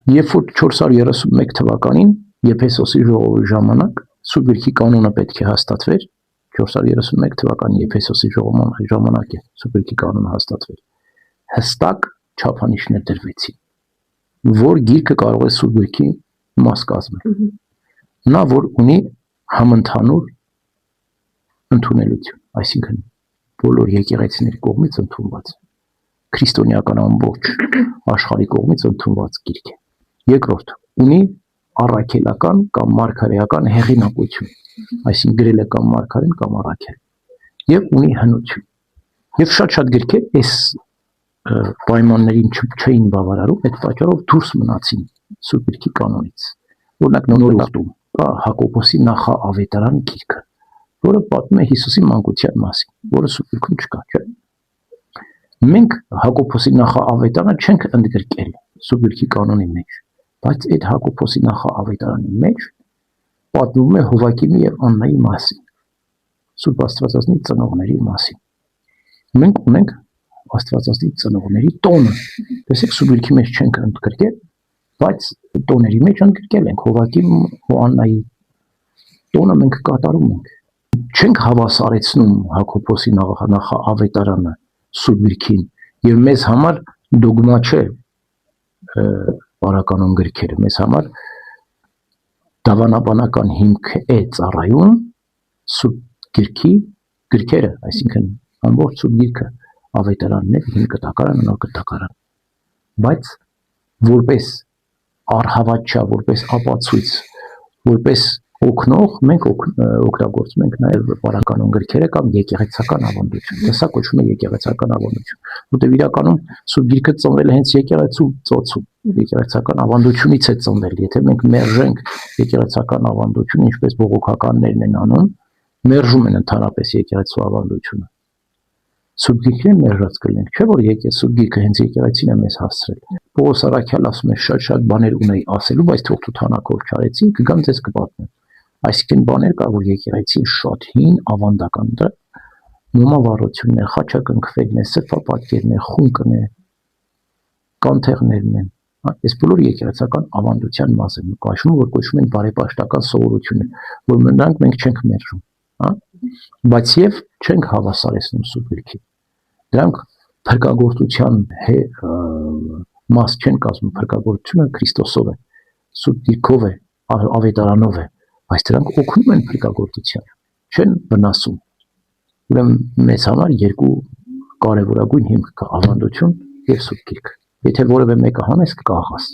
Երբ որ 431 թվականին Եփեսոսի ժողովի ժամանակ Սուրբ Գրքի կանոնը պետք է հաստատվեր, 431 թվականի Եփեսոսի ժողովի ժամանակ է Սուրբ Գրքի կանոնը հաստատվեր, հստակ չափանիշներ դրվեցին, որ գիրքը կարող է Սուրբ Գրքի մաս կազմել։ Նա որ ունի համընդհանուր ընդունելություն, այսինքն բոլոր եկեղեցիների կողմից ընդունված, քրիստոնեական ամբողջ աշխարհի կողմից ընդունված գիրք է։ Երկրորդ, ունի առաքելական կամ մարգարեական հեղինակություն, այսինքն գրել է կամ մարգարեն կամ առաքել, եւ ունի հնություն։ Եվ շատ գրքեր այս պայմաններին չէին բավարարում, այդ պատճառով դուրս մնացին Սուրբ Գրքի կանոնից։ Օրինակ նոր ուխտում կա Հակոբոսի նախաավետարան գիրքը, որը պատմում է Հիսուսի մանկության մասին, որը Սուրբ Գրքում չկա, չէ՞։ Մենք Հակոբոսի նախաավետարանը չենք ընդգրկել Սուրբ Գրքի կանոնի մեջ, բայց այդ Հակոբոսի նախաավետարանի մեջ պատմում է Հովակիմի եւ Աննայի մասին, Սուրբ Աստվածածնի ծնողների մասին։ Մենք ունենք Աստվածածնի ծնողների տոնը, տեսեք Սուրբ Գրքի մեջ չենք ընդգրկել, բայց տոների մեջ ընդգրկել ենք Հովակիմ ու Աննայի տոնը մենք կատարում ենք։ Չենք հավասարեցնում Հակոբոսի նախաավետարանը Սուրբ Գրքին եւ մեզ համար դոգմա չէ բարականոն գրքերը, մեզ համար դավանաբանական հիմք է ծառայում Սուրբ Գրքի գրքերը, այսինքն ամբողջ Սուրբ Գիրքը, ավետարաններ, հին կտակարան, նոր կտակարան, բայց որպես առհավատչա, որպես ապացույց, որպես օգնող, մենք օգտագործում ենք նաև բարականոն գրքերը կամ եկեղեցական ավանդություն։ Դա կոչվում է եկեղեցական ավանդություն, որտեղ իրականում Սուրբ Գիրքը ծնվել է հենց եկեղեցու ծոցում, եկեղեցական ավանդությունից է ծնվել։ Եթե մենք մերժենք եկեղեցական ավանդությունը, ինչպես բողոքականներն են անում, մերժում են ընդհանրապես եկեղեցու ավանդությունը։ Սուրբ Գիրքն մերժած կլինենք, չէ՞ որ Սուրբ Գիրքը հենց եկեղեցին է մեզ հասցրել։ Պողոս առաքյալ ասում է շատ բաներ ունեի ասելու, բայց թող թութանակով չարեցին, կգամ ձեզ կպատմեմ։ Այսինքն բաներ կա, որ եկեղեցին շատ հին ավանդական դա նոմավառությունն է, խաչակնքվելն է, սրբապատկերն է, խունկն է, կանթեղներն են։ Այս բոլորը եկեղեցական ավանդության մաս են, որ կոչվում են բարեպաշտական սովորություններ, որ նրանք մենք չենք մերժում, բայց եւ չենք հավասարեցնում Սուրբ Գրքին։ Դրանք փրկagorցության մաս չեն կազմում, փրկagorցությունը Քրիստոսով է, Սուրբ Գիրքով է, ավետարանով է, բայց դրանք օգնում են փրկagorցությանը, չեն վնասում։ Ուրեմն մեզ համար երկու կարևորագույն հիմք կա՝ ավանդություն եւ Սուրբ Գիրք։ Եթե որևէ մեկը հանես կկախաս,